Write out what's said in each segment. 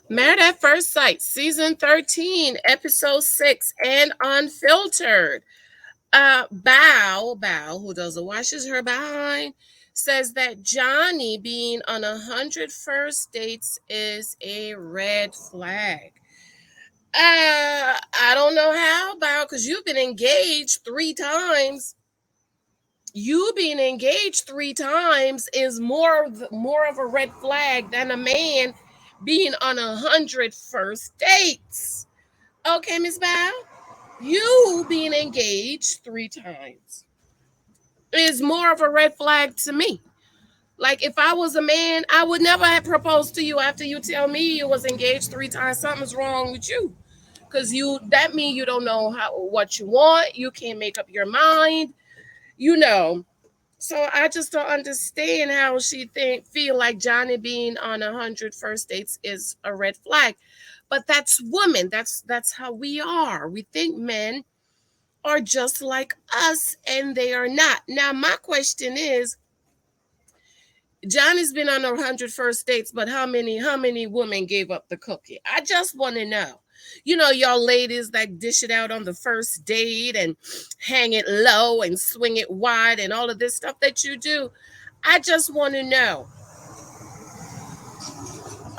Married at First Sight, Season 13, Episode 6, and Unfiltered. Bow, who doesn't washes her behind, says that Johnny being on 100 first dates is a red flag. I don't know how, Bow, because you've been engaged 3 times. You being engaged 3 times is more of a red flag than a man being on 100 first dates. Okay, Miss Bow, you being engaged 3 times is more of a red flag to me. Like if I was a man, I would never have proposed to you after you tell me you was engaged 3 times. Something's wrong with you, because you that means you don't know what you want. You can't make up your mind. You know. So I just don't understand how she feel like Johnny being on 100 first dates is a red flag. But that's women. That's how we are. We think men are just like us, and they are not. Now my question is, Johnny's been on 100 first dates, but how many women gave up the cookie? I just want to know. Y'all ladies that dish it out on the first date and hang it low and swing it wide and all of this stuff that you do. I just want to know.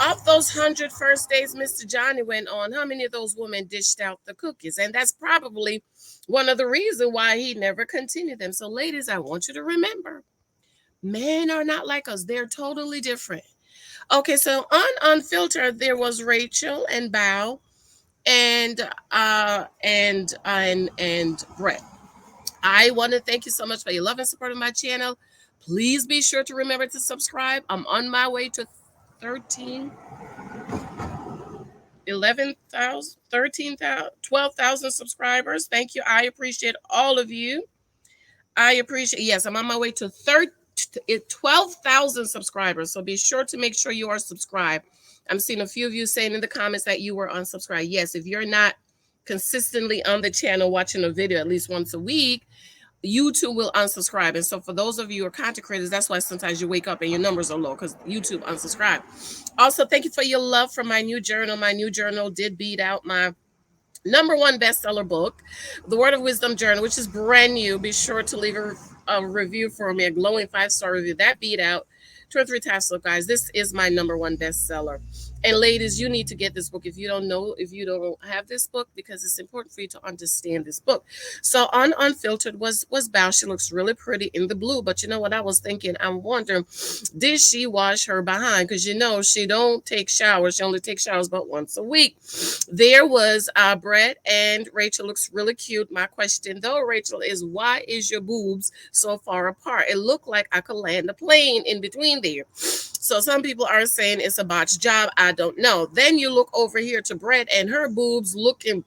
Of those 100 first dates Mr. Johnny went on, how many of those women dished out the cookies? And that's probably one of the reasons why he never continued them. So, ladies, I want you to remember, men are not like us. They're totally different. Okay, so on Unfiltered, there was Rachel and Bao and Brett. I want to thank you so much for your love and support of my channel. Please be sure to remember to subscribe. I'm on my way to 13, 11,000, 13,000, 12,000 subscribers. Thank you. I appreciate all of you. Yes, I'm on my way to 12,000 subscribers. So be sure to make sure you are subscribed. I'm seeing a few of you saying in the comments that you were unsubscribed. Yes, if you're not consistently on the channel watching a video at least once a week, YouTube will unsubscribe. And so for those of you who are content creators, that's why sometimes you wake up and your numbers are low, because YouTube unsubscribe. Also, thank you for your love for my new journal. My new journal did beat out my #1 bestseller book, The Word of Wisdom Journal, which is brand new. Be sure to leave a review for me, a glowing 5-star review. That beat out 2 or 3 times. So, guys, this is my #1 bestseller. And ladies, you need to get this book if you don't have this book, because it's important for you to understand this book. So on Unfiltered was Bao. She looks really pretty in the blue, but you know what I was thinking? I'm wondering, did she wash her behind? Because she don't take showers. She only takes showers about once a week. There was Brett and Rachel. Looks really cute. My question though, Rachel, is why is your boobs so far apart? It looked like I could land a plane in between there. So some people are saying it's a botched job. I don't know. Then you look over here to Brett and her boobs looking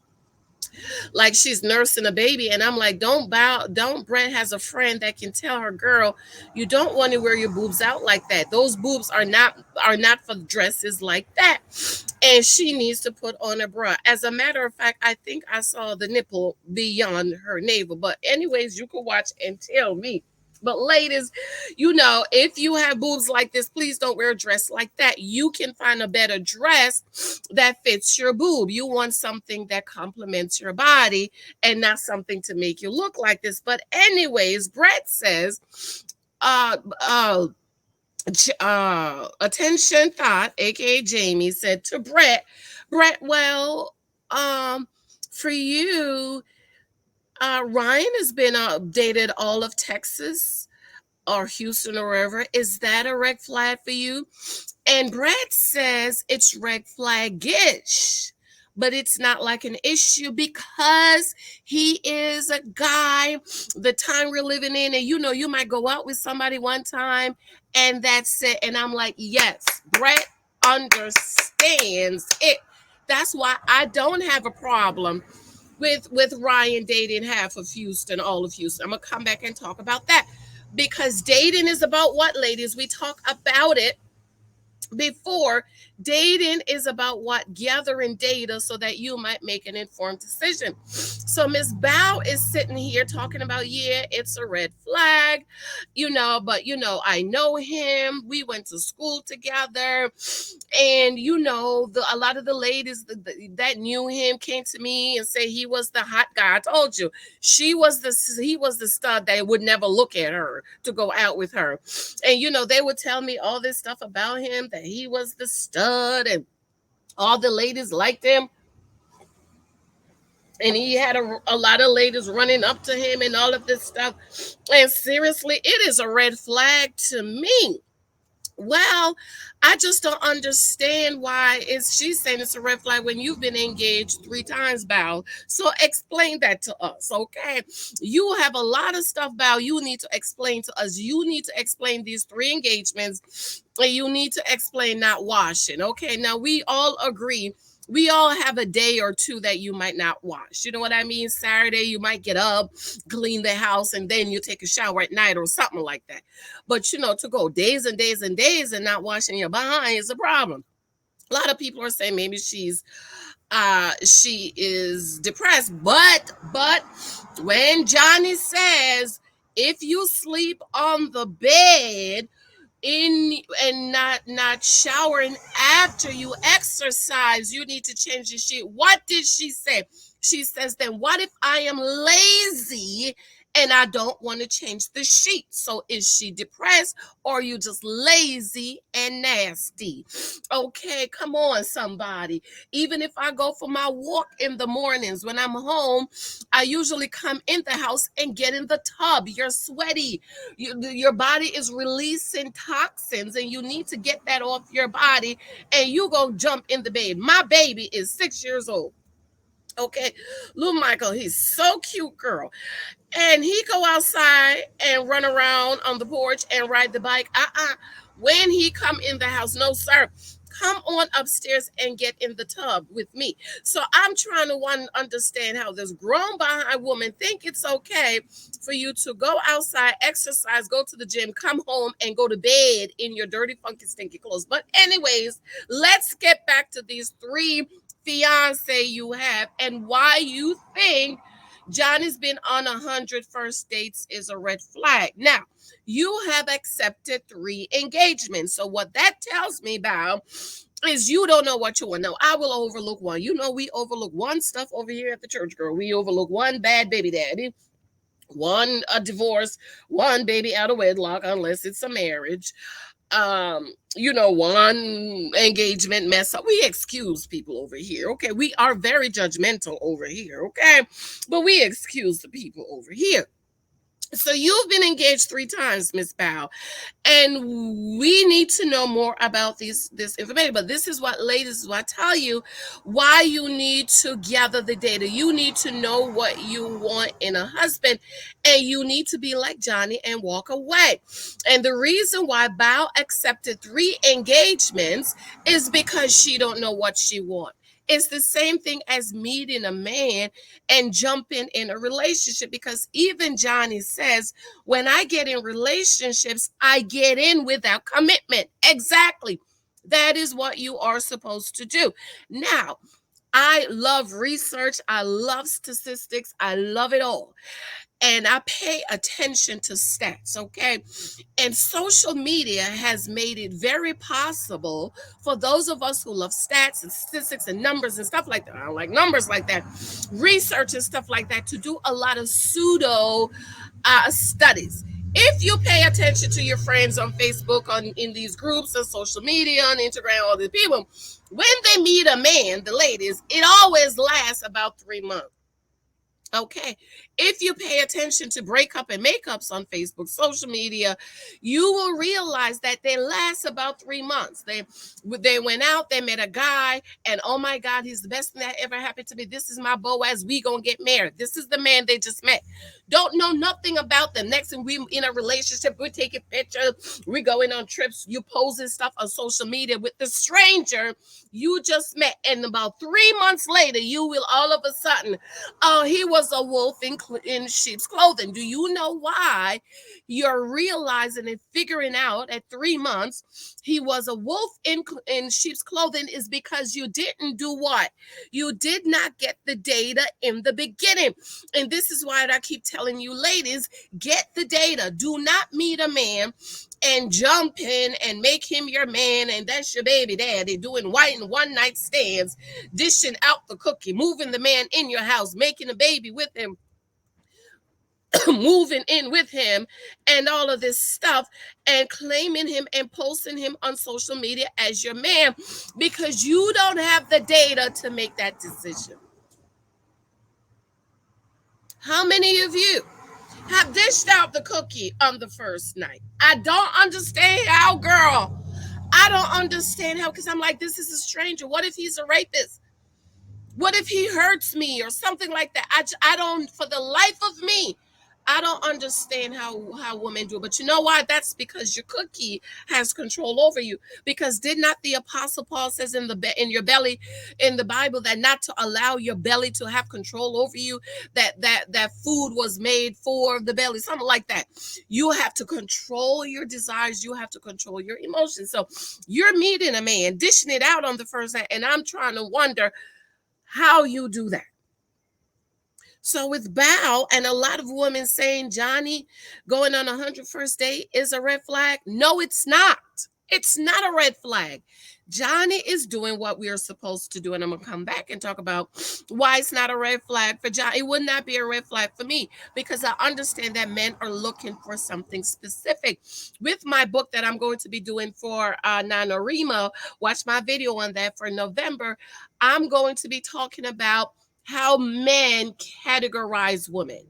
like she's nursing a baby. And I'm like, don't Brett has a friend that can tell her, girl, you don't want to wear your boobs out like that. Those boobs are not for dresses like that. And she needs to put on a bra. As a matter of fact, I think I saw the nipple beyond her navel. But anyways, you can watch and tell me. But ladies, if you have boobs like this, please don't wear a dress like that. You can find a better dress that fits your boob. You want something that complements your body and not something to make you look like this. But anyways, Brett says, attention thought, aka Jamie, said to Brett, well, for you, Ryan has been dated all of Texas or Houston or wherever. Is that a red flag for you? And Brett says it's red flag-ish, but it's not like an issue because he is a guy. The time we're living in, and you might go out with somebody one time and that's it. And I'm like, yes, Brett understands it. That's why I don't have a problem with Ryan dating half of Houston, all of Houston. I'm gonna come back and talk about that, because dating is about what, ladies? We talk about it before. Dating is about what? Gathering data so that you might make an informed decision. So Miss Bow is sitting here talking about, yeah, it's a red flag, but I know him. We went to school together. And a lot of the ladies that knew him came to me and say he was the hot guy. I told you, he was the stud that would never look at her to go out with her. And they would tell me all this stuff about him, that he was the stud and all the ladies liked him. And he had a lot of ladies running up to him and all of this stuff. And seriously, it is a red flag to me. Well, I just don't understand why is she saying it's a red flag when you've been engaged 3 times, Bow. So explain that to us, okay? You have a lot of stuff, Bow, you need to explain to us. You need to explain these 3 engagements, and you need to explain not washing, okay? Now, we all agree. We all have a day or two that you might not wash. You know what I mean? Saturday, you might get up, clean the house, and then you take a shower at night or something like that. But to go days and days and days and not washing your behind is a problem. A lot of people are saying maybe she is depressed, but when Johnny says if you sleep on the bed in and not showering after you exercise, you need to change the sheet. What did she say? She says, then what if I am lazy and I don't want to change the sheet? So is she depressed, or are you just lazy and nasty? Okay, come on, somebody. Even if I go for my walk in the mornings when I'm home, I usually come in the house and get in the tub. You're sweaty. Your body is releasing toxins, and you need to get that off your body, and you go jump in the bed. My baby is 6 years old. Okay, little Michael, he's so cute, girl. And he go outside and run around on the porch and ride the bike. When he come in the house, no sir. Come on upstairs and get in the tub with me. So I'm trying to understand how this grown behind woman think it's okay for you to go outside, exercise, go to the gym, come home and go to bed in your dirty, funky, stinky clothes. But anyways, let's get back to these 3 fiance you have and why you think Johnny's been on 100 first dates is a red flag. Now, you have accepted 3 engagements. So what that tells me about is you don't know what you want. Now, I will overlook one. We overlook one stuff over here at the church, girl. We overlook one bad baby daddy, one a divorce, one baby out of wedlock, unless it's a marriage. One engagement mess up. We excuse people over here. Okay. We are very judgmental over here. Okay. But we excuse the people over here. So you've been engaged 3 times, Miss Bow, and we need to know more about this information. But this is what, ladies, is what I tell you, why you need to gather the data. You need to know what you want in a husband, and you need to be like Johnny and walk away. And the reason why Bow accepted 3 engagements is because she don't know what she wants. It's the same thing as meeting a man and jumping in a relationship, because even Johnny says, when I get in relationships, I get in without commitment. Exactly. That is what you are supposed to do. Now, I love research. I love statistics. I love it all. And I pay attention to stats, okay? And social media has made it very possible for those of us who love stats and statistics and numbers and stuff like that. I don't like numbers like that. Research and stuff like that, to do a lot of pseudo studies. If you pay attention to your friends on Facebook, in these groups, on social media, on Instagram, all these people, when they meet a man, the ladies, it always lasts about 3 months. Okay. If you pay attention to breakup and makeups on Facebook, social media, you will realize that they last about 3 months. They went out, they met a guy, and oh my God, he's the best thing that ever happened to me. This is my Boaz. We gonna get married. This is the man they just met. Don't know nothing about them. Next thing, we in a relationship, we're taking pictures, we're going on trips, you posting stuff on social media with the stranger you just met, and about 3 months later, you will all of a sudden, oh, he was was a wolf in sheep's clothing. Do you know why you're realizing and figuring out at 3 months he was a wolf in sheep's clothing? Is because you didn't do what? You did not get the data in the beginning. And this is why I keep telling you, ladies, get the data. Do not meet a man and jump in and make him your man, and that's your baby daddy, doing white and one night stands, dishing out the cookie, moving the man in your house, making a baby with him, moving in with him, and all of this stuff, and claiming him and posting him on social media as your man, because you don't have the data to make that decision. How many of you have dished out the cookie on the first night? I don't understand how, girl. I don't understand how, because I'm like, this is a stranger. What if he's a rapist? What if he hurts me or something like that? I don't, for the life of me, I don't understand how women do it. But you know why? That's because your cookie has control over you. Because did not the Apostle Paul says in your belly in the Bible that not to allow your belly to have control over you, that food was made for the belly, something like that. You have to control your desires. You have to control your emotions. So you're meeting a man, dishing it out on the first night, and I'm trying to wonder how you do that. So with Bow and a lot of women saying Johnny going on 101st date is a red flag. No, it's not. It's not a red flag. Johnny is doing what we are supposed to do. And I'm going to come back and talk about why it's not a red flag for Johnny. It would not be a red flag for me because I understand that men are looking for something specific. With my book that I'm going to be doing for NaNoWriMo, watch my video on that for November. I'm going to be talking about how men categorize women.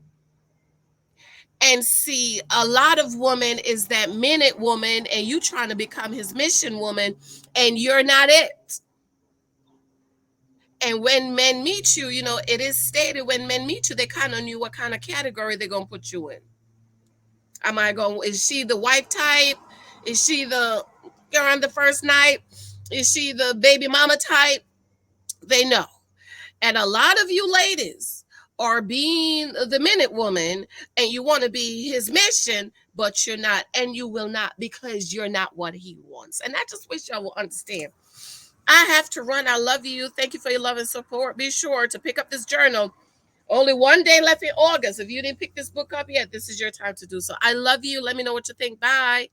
And see, a lot of women is that minute woman, and you trying to become his mission woman, and you're not it. And when men meet you, it is stated when men meet you, they kind of knew what kind of category they're gonna put you in. Am I going? Is she the wife type? Is she the you're on the first night? Is she the baby mama type? They know. And a lot of you ladies are being the minute woman and you want to be his mission, but you're not, and you will not, because you're not what he wants. And I just wish y'all will understand. I have to run. I love you. Thank you for your love and support. Be sure to pick up this journal. Only one day left in August. If you didn't pick this book up yet, this is your time to do so. I love you. Let me know what you think. Bye.